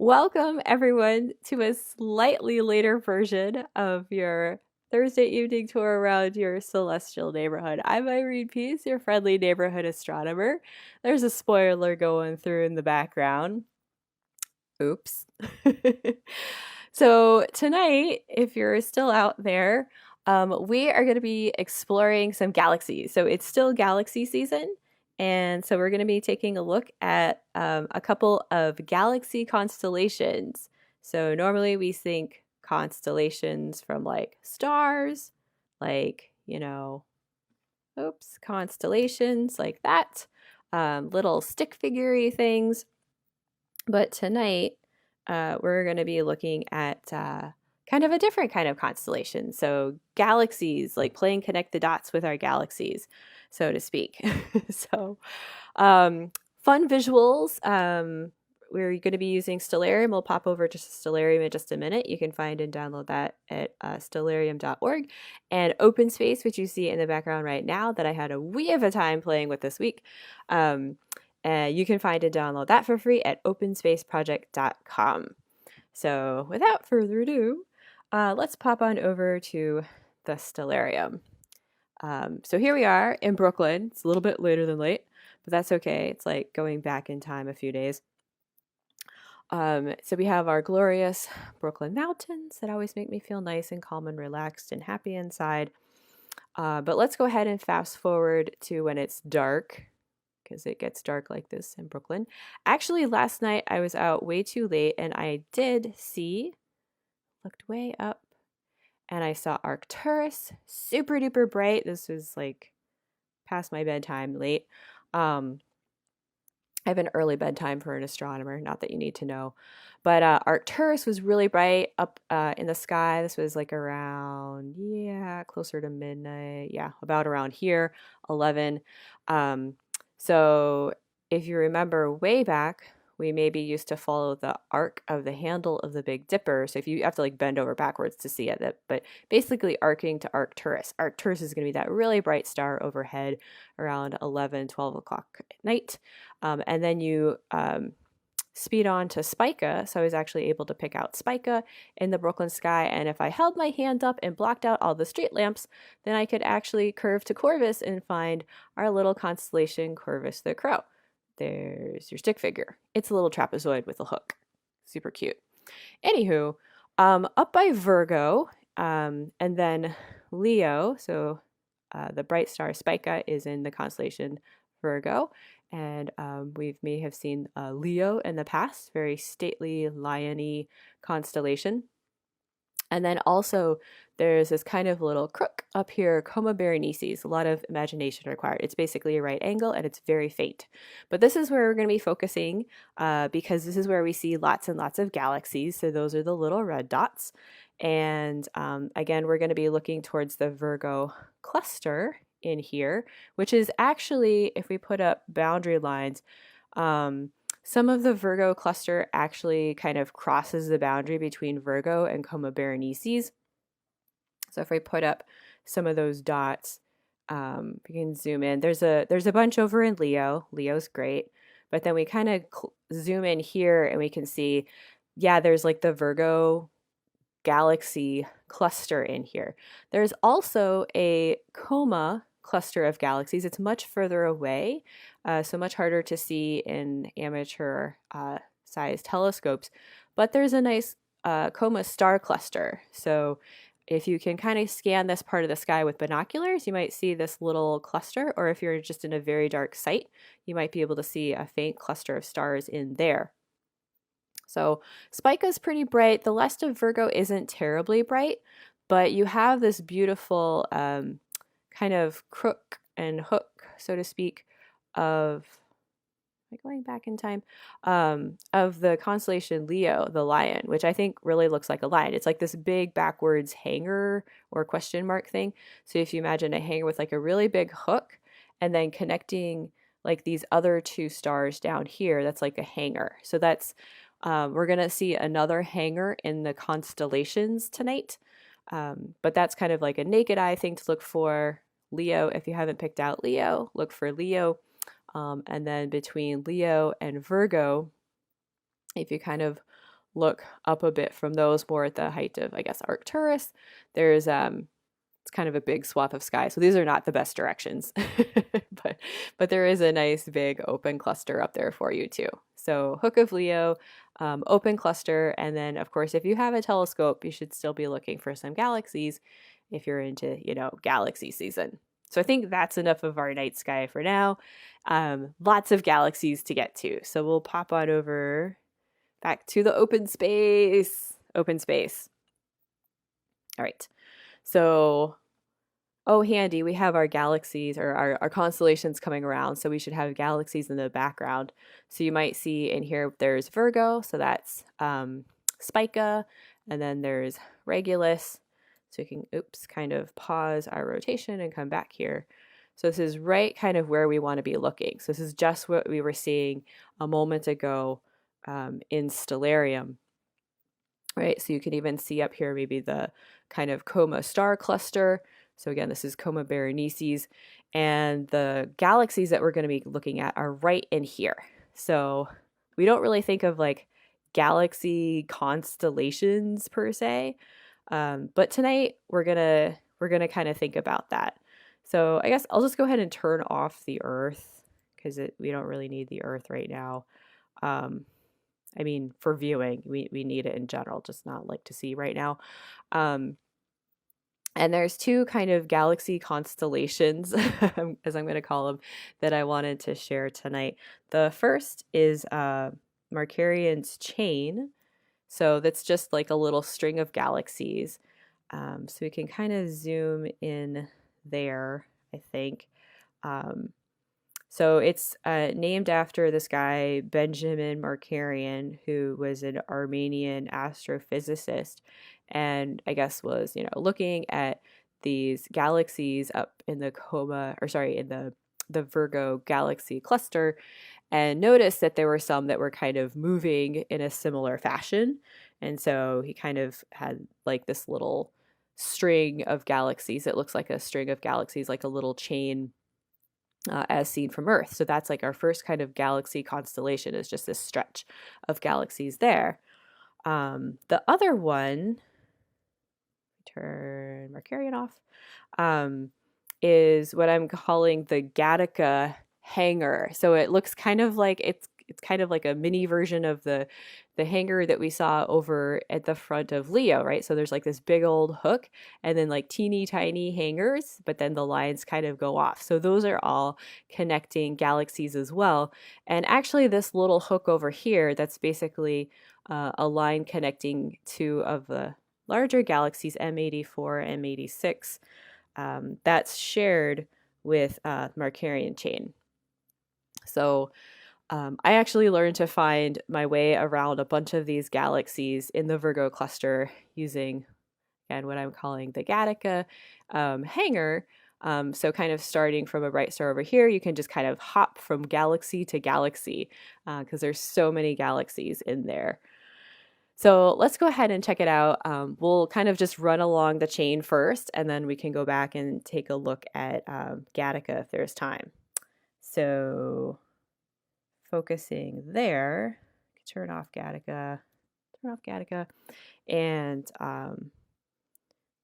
Welcome, everyone, to a slightly later version of your Thursday evening tour around your celestial neighborhood. I'm Irene Pease, your friendly neighborhood astronomer. There's a spoiler going through in the background. Oops. So, tonight, if you're still out there, we are going to be exploring some galaxies. So, it's still galaxy season. And so, we're going to be taking a look at a couple of galaxy constellations. So, normally we think constellations from like stars, like, constellations like that, little stick figurey things. But tonight, we're going to be looking at kind of a different kind of constellation. So, galaxies, like playing connect the dots with our galaxies, so to speak. so, fun visuals. We're going to be using Stellarium. We'll pop over to Stellarium in just a minute. You can find and download that at stellarium.org. And OpenSpace, which you see in the background right now, that I had a wee of a time playing with this week. You can find and download that for free at openspaceproject.com. So without further ado, let's pop on over to the Stellarium. So here we are in Brooklyn. It's a little bit later than late, but that's okay. It's like going back in time a few days. So we have our glorious Brooklyn mountains that always make me feel nice and calm and relaxed and happy inside. But let's go ahead and fast forward to when it's dark, because it gets dark like this in Brooklyn. Actually, last night I was out way too late and I did looked way up, and I saw Arcturus, super duper bright. This was like past my bedtime, late. I have an early bedtime for an astronomer, not that you need to know. But Arcturus was really bright up in the sky. This was like around, closer to midnight. Yeah, about around here, 11. So if you remember way back, we maybe used to follow the arc of the handle of the Big Dipper. So if you have to like bend over backwards to see it, but basically arcing to Arcturus. Arcturus is going to be that really bright star overhead around 11, 12 o'clock at night. And then you speed on to Spica. So I was actually able to pick out Spica in the Brooklyn sky. And if I held my hand up and blocked out all the street lamps, then I could actually curve to Corvus and find our little constellation Corvus the Crow. There's your stick figure. It's a little trapezoid with a hook. Super cute. Anywho, up by Virgo, and then Leo. So the bright star Spica is in the constellation Virgo. And we may have seen Leo in the past, very stately, lion-y constellation. And then also there's this kind of little crook up here, Coma Berenices. A lot of imagination required. It's basically a right angle and it's very faint. But this is where we're going to be focusing because this is where we see lots and lots of galaxies. So those are the little red dots. And again, we're going to be looking towards the Virgo cluster in here, which is actually, if we put up boundary lines, some of the Virgo cluster actually kind of crosses the boundary between Virgo and Coma Berenices. So if we put up some of those dots, we can zoom in. There's a bunch over in Leo. Leo's great. But then we kind of zoom in here and we can see, there's like the Virgo galaxy cluster in here. There's also a Coma cluster of galaxies. It's much further away, so much harder to see in amateur sized telescopes, but there's a nice Coma star cluster. So if you can kind of scan this part of the sky with binoculars, you might see this little cluster, or if you're just in a very dark site, you might be able to see a faint cluster of stars in there. So Spica's pretty bright. The rest of Virgo isn't terribly bright, but you have this beautiful kind of crook and hook, so to speak, of, going back in time, of the constellation Leo, the lion, which I think really looks like a lion. It's like this big backwards hanger or question mark thing. So if you imagine a hanger with like a really big hook and then connecting like these other two stars down here, that's like a hanger. So that's, we're going to see another hanger in the constellations tonight. But that's kind of like a naked eye thing to look for. Leo, if you haven't picked out Leo, look for Leo. And then between Leo and Virgo, if you kind of look up a bit from those more at the height of, I guess, Arcturus, there's it's kind of a big swath of sky. So these are not the best directions, but there is a nice big open cluster up there for you too. So Hook of Leo, open cluster, and then of course if you have a telescope, you should still be looking for some galaxies if you're into, you know, galaxy season. So I think that's enough of our night sky for now. Lots of galaxies to get to. So we'll pop on over back to the open space. Open space. All right. So, oh, handy, we have our galaxies or our constellations coming around. So we should have galaxies in the background. So you might see in here, there's Virgo. So that's Spica. And then there's Regulus. So we can, oops, kind of pause our rotation and come back here. So this is right kind of where we want to be looking. So this is just what we were seeing a moment ago in Stellarium, right? So you can even see up here maybe the kind of Coma star cluster. So again, this is Coma Berenices, and the galaxies that we're going to be looking at are right in here. So we don't really think of like galaxy constellations per se, but tonight we're gonna kind of think about that. So I guess I'll just go ahead and turn off the Earth because we don't really need the Earth right now. I mean, for viewing, we need it in general, just not like to see right now. And there's two kind of galaxy constellations, as I'm going to call them, that I wanted to share tonight. The first is Markarian's Chain. So that's just like a little string of galaxies. So we can kind of zoom in there, I think. So it's named after this guy, Benjamin Markarian, who was an Armenian astrophysicist and I guess was, you know, looking at these galaxies up in the in the Virgo galaxy cluster and noticed that there were some that were kind of moving in a similar fashion. And so he kind of had like this little string of galaxies. It looks like a string of galaxies, like a little chain as seen from Earth. So that's like our first kind of galaxy constellation, is just this stretch of galaxies there. The other one, turn Markarian off, is what I'm calling the Gattaca Hanger. So it looks kind of like it's kind of like a mini version of the hanger that we saw over at the front of Leo, right? So there's like this big old hook and then like teeny tiny hangers, but then the lines kind of go off. So those are all connecting galaxies as well. And actually this little hook over here, that's basically a line connecting two of the larger galaxies, M84, M86, that's shared with Markarian Chain. So I actually learned to find my way around a bunch of these galaxies in the Virgo cluster using, again, what I'm calling the Gattaca Hanger. So kind of starting from a bright star over here, you can just kind of hop from galaxy to galaxy because there's so many galaxies in there. So let's go ahead and check it out. We'll kind of just run along the chain first, and then we can go back and take a look at Gattaca if there's time. So focusing there, turn off Gattaca, and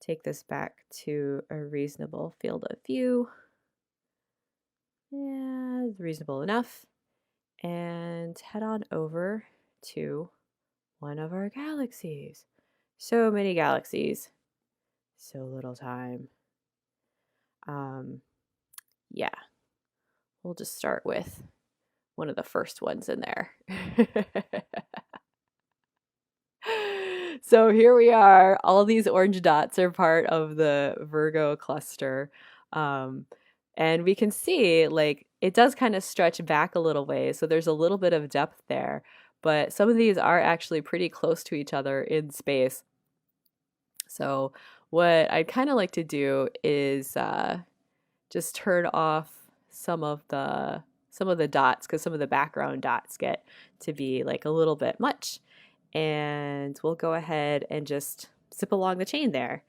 take this back to a reasonable field of view. Yeah, reasonable enough. And head on over to one of our galaxies. So many galaxies, so little time. Yeah, we'll just start with one of the first ones in there. So here we are. All these orange dots are part of the Virgo cluster. And we can see like it does kind of stretch back a little ways. So there's a little bit of depth there, but some of these are actually pretty close to each other in space. So what I'd kind of like to do is just turn off some of the dots, because some of the background dots get to be like a little bit much. And we'll go ahead and just zip along the chain there.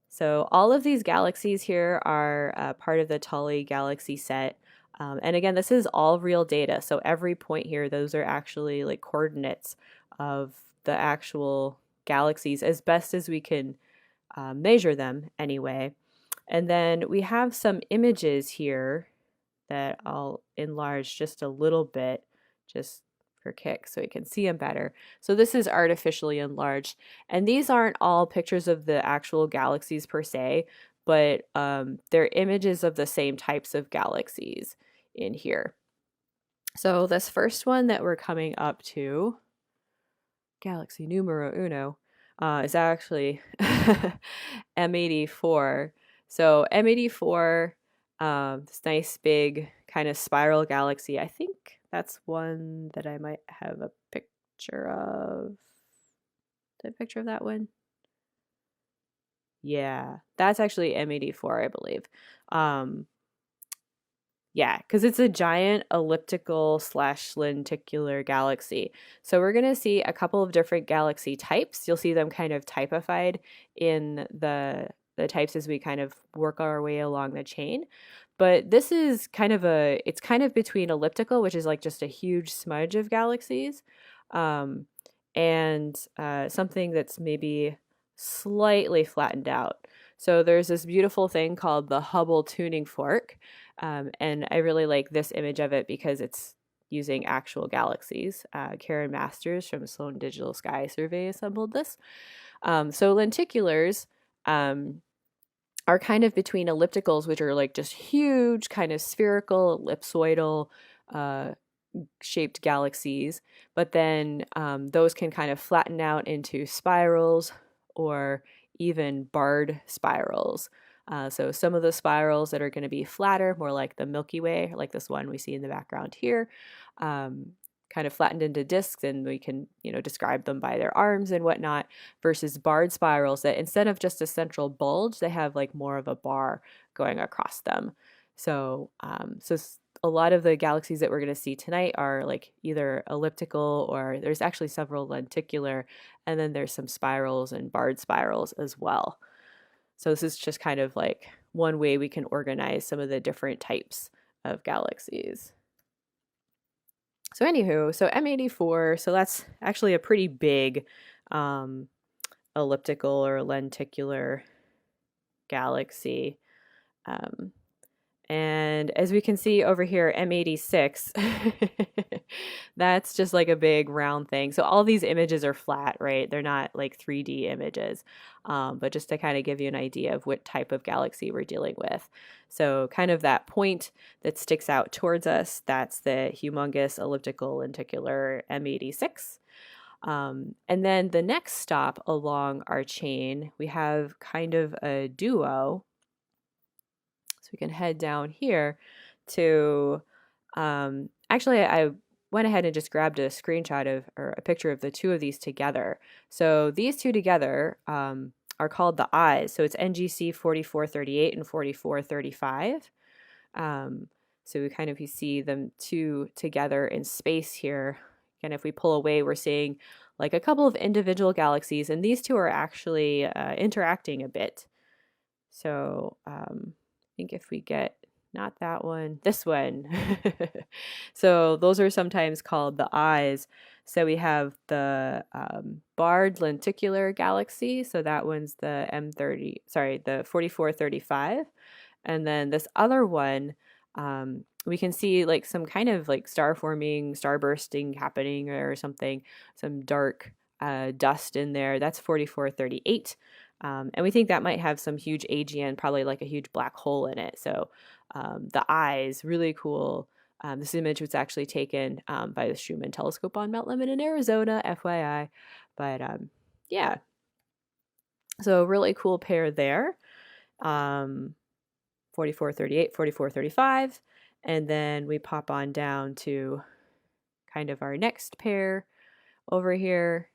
So all of these galaxies here are part of the Tully galaxy set. And again, this is all real data. So every point here, those are actually like coordinates of the actual galaxies as best as we can measure them anyway. And then we have some images here that I'll enlarge just a little bit, just for kicks, so you can see them better. So this is artificially enlarged, and these aren't all pictures of the actual galaxies per se, but they're images of the same types of galaxies in here. So this first one that we're coming up to, galaxy numero uno, is actually M84. So M84, this nice big kind of spiral galaxy. I think that's one that I might have a picture of. Did I have a picture of that one? Yeah, that's actually M84, I believe. Yeah, because it's a giant elliptical slash lenticular galaxy. So we're going to see a couple of different galaxy types. You'll see them kind of typified in the types as we kind of work our way along the chain. But this is kind of it's kind of between elliptical, which is like just a huge smudge of galaxies, um, and something that's maybe slightly flattened out. So there's this beautiful thing called the Hubble tuning fork. And I really like this image of it because it's using actual galaxies. Karen Masters from Sloan Digital Sky Survey assembled this. So lenticulars are kind of between ellipticals, which are like just huge, kind of spherical, ellipsoidal shaped galaxies. But then those can kind of flatten out into spirals or even barred spirals. So some of the spirals that are going to be flatter, more like the Milky Way, like this one we see in the background here, kind of flattened into disks, and we can, describe them by their arms and whatnot, versus barred spirals that instead of just a central bulge, they have like more of a bar going across them. So, a lot of the galaxies that we're going to see tonight are like either elliptical, or there's actually several lenticular, and then there's some spirals and barred spirals as well. So this is just kind of like one way we can organize some of the different types of galaxies. So anywho, so M84, so that's actually a pretty big elliptical or lenticular galaxy. And as we can see over here, M86, that's just like a big round thing. So all these images are flat, right? They're not like 3D images, but just to kind of give you an idea of what type of galaxy we're dealing with. So kind of that point that sticks out towards us, that's the humongous elliptical lenticular M86. And then the next stop along our chain, we have kind of a duo. We can head down here to, actually I went ahead and just grabbed a screenshot of, or a picture of the two of these together. So these two together are called the eyes. So it's NGC 4438 and 4435. So we kind of, you see them two together in space here. And if we pull away, we're seeing like a couple of individual galaxies, and these two are actually interacting a bit. So I think if we get, not that one, this one. So those are sometimes called the eyes. So we have the barred lenticular galaxy. So that one's the the 4435. And then this other one, we can see like some kind of like star forming, star bursting happening or something, some dark dust in there. That's 4438. And we think that might have some huge AGN, probably like a huge black hole in it. So the eyes, really cool. This image was actually taken by the Schumann telescope on Mount Lemmon in Arizona, FYI. But yeah, so really cool pair there. 4438, 4435. And then we pop on down to kind of our next pair over here.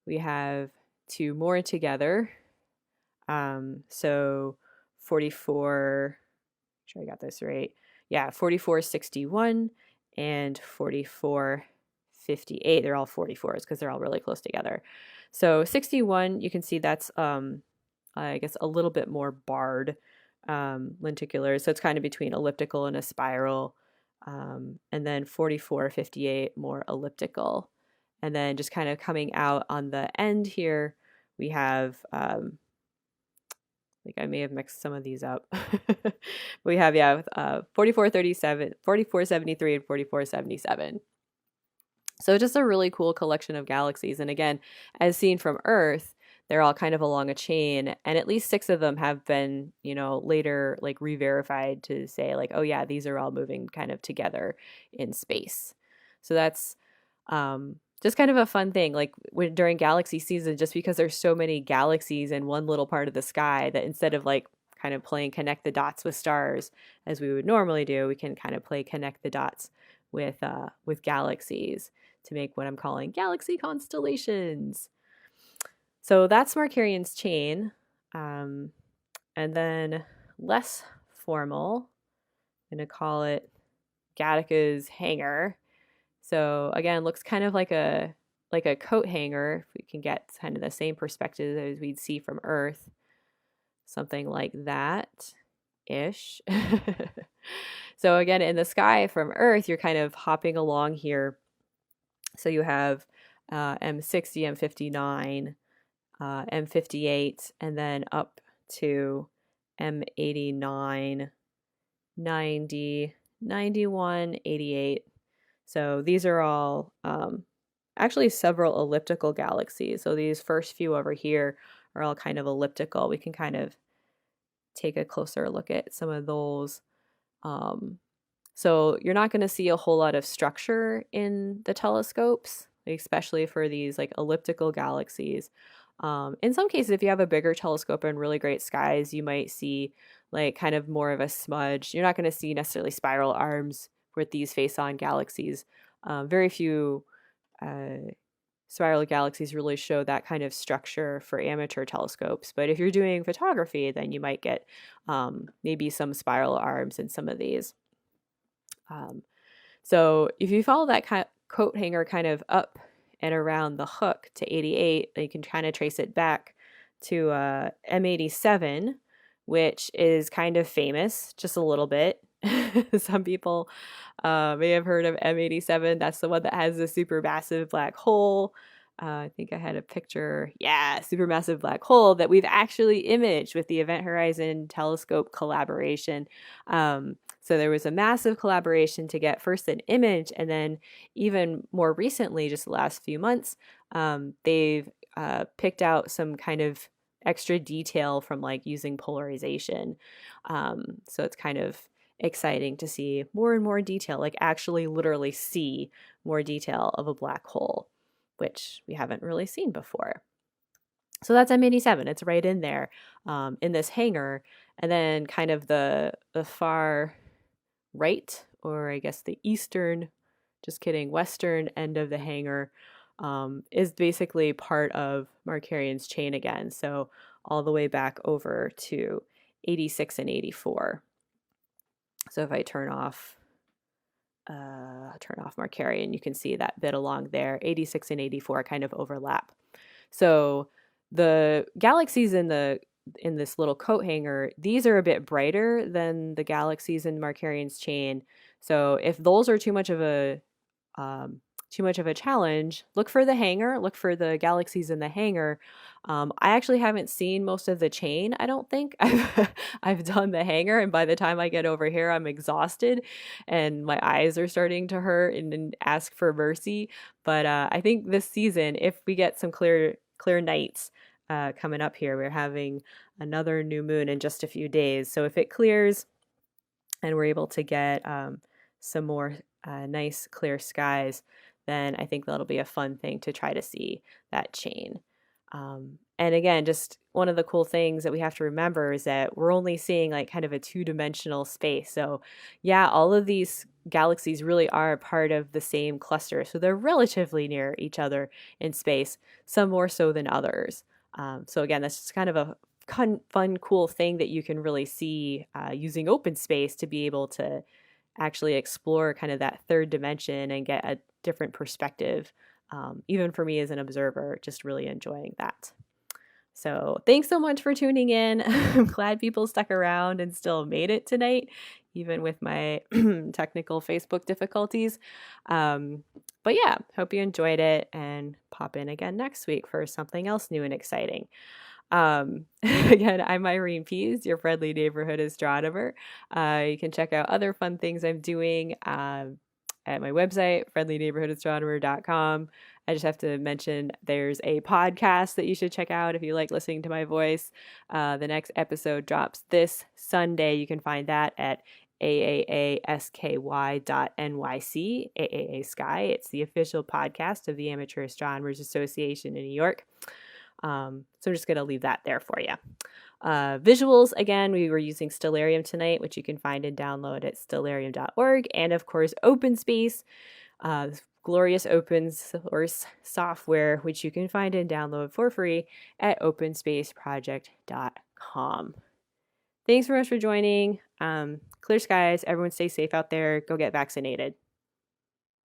We have two more together. So 44, make sure I got this right. Yeah, 4461 and 4458. They're all 44s because they're all really close together. So 61, you can see that's, I guess, a little bit more barred lenticular. So it's kind of between elliptical and a spiral. And then 4458, more elliptical. And then just kind of coming out on the end here, we have, I think I may have mixed some of these up. We have, yeah, 4437, 4473, and 4477. So just a really cool collection of galaxies. And again, as seen from Earth, they're all kind of along a chain, and at least 6 of them have been, later like re-verified to say like, oh yeah, these are all moving kind of together in space. So that's just kind of a fun thing, like during galaxy season, just because there's so many galaxies in one little part of the sky, that instead of like kind of playing connect the dots with stars as we would normally do, we can kind of play connect the dots with galaxies to make what I'm calling galaxy constellations. So that's Markarian's chain. And then less formal, I'm going to call it Gattaca's hanger. So again, looks kind of like a coat hanger, if we can get kind of the same perspective as we'd see from Earth. Something like that ish. So again, in the sky from Earth, you're kind of hopping along here. So you have M60, M59, M58, and then up to M89, 90, 91, 88. So these are all actually several elliptical galaxies. So these first few over here are all kind of elliptical. We can kind of take a closer look at some of those. So you're not going to see a whole lot of structure in the telescopes, especially for these like elliptical galaxies. In some cases, if you have a bigger telescope and really great skies, you might see like kind of more of a smudge. You're not going to see necessarily spiral arms with these face-on galaxies. Very few spiral galaxies really show that kind of structure for amateur telescopes. But if you're doing photography, then you might get maybe some spiral arms in some of these. So if you follow that coat hanger kind of up and around the hook to 88, you can kind of trace it back to M87, which is kind of famous, just a little bit. Some people may have heard of M87. That's the one that has the supermassive black hole. I think I had a picture. Yeah, supermassive black hole that we've actually imaged with the Event Horizon Telescope collaboration. So there was a massive collaboration to get first an image, and then even more recently, just the last few months, they've picked out some kind of extra detail from like using polarization. So it's kind of exciting to see more and more detail, like actually literally see more detail of a black hole, which we haven't really seen before. So that's M87. It's right in there in this hanger. And then kind of the far right, or I guess the eastern, just kidding, western end of the hanger is basically part of Markarian's chain again. So all the way back over to 86 and 84. So if I turn off Markarian, you can see that bit along there. 86 and 84 kind of overlap. So the galaxies in this little coat hanger, these are a bit brighter than the galaxies in Markarian's chain. So if those are too much of a challenge, look for the hanger, look for the galaxies in the hanger. I actually haven't seen most of the chain, I don't think. I've done the hanger, and by the time I get over here, I'm exhausted and my eyes are starting to hurt and ask for mercy. But I think this season, if we get some clear nights coming up here, we're having another new moon in just a few days. So if it clears and we're able to get some more nice clear skies, then I think that'll be a fun thing to try to see that chain. And again, just one of the cool things that we have to remember is that we're only seeing like kind of a two-dimensional space. So yeah, all of these galaxies really are part of the same cluster. So they're relatively near each other in space, some more so than others. So again, that's just kind of a fun, cool thing that you can really see using open space to be able to actually explore kind of that third dimension and get a different perspective. Even for me as an observer, just really enjoying that. So thanks so much for tuning in. I'm glad people stuck around and still made it tonight, even with my technical Facebook difficulties. But yeah, hope you enjoyed it and pop in again next week for something else new and exciting. Again, I'm Irene Pease, your friendly neighborhood astronomer. You can check out other fun things I'm doing at my website, friendlyneighborhoodastronomer.com. I just have to mention there's a podcast that you should check out if you like listening to my voice. The next episode drops this Sunday. You can find that at aaasky.nyc, AAA Sky. It's the official podcast of the Amateur Astronomers Association in New York. So I'm just going to leave that there for you. Visuals, again, we were using Stellarium tonight, which you can find and download at stellarium.org. And of course, OpenSpace, glorious open source software, which you can find and download for free at openspaceproject.com. Thanks very much for joining. Clear skies. Everyone stay safe out there. Go get vaccinated.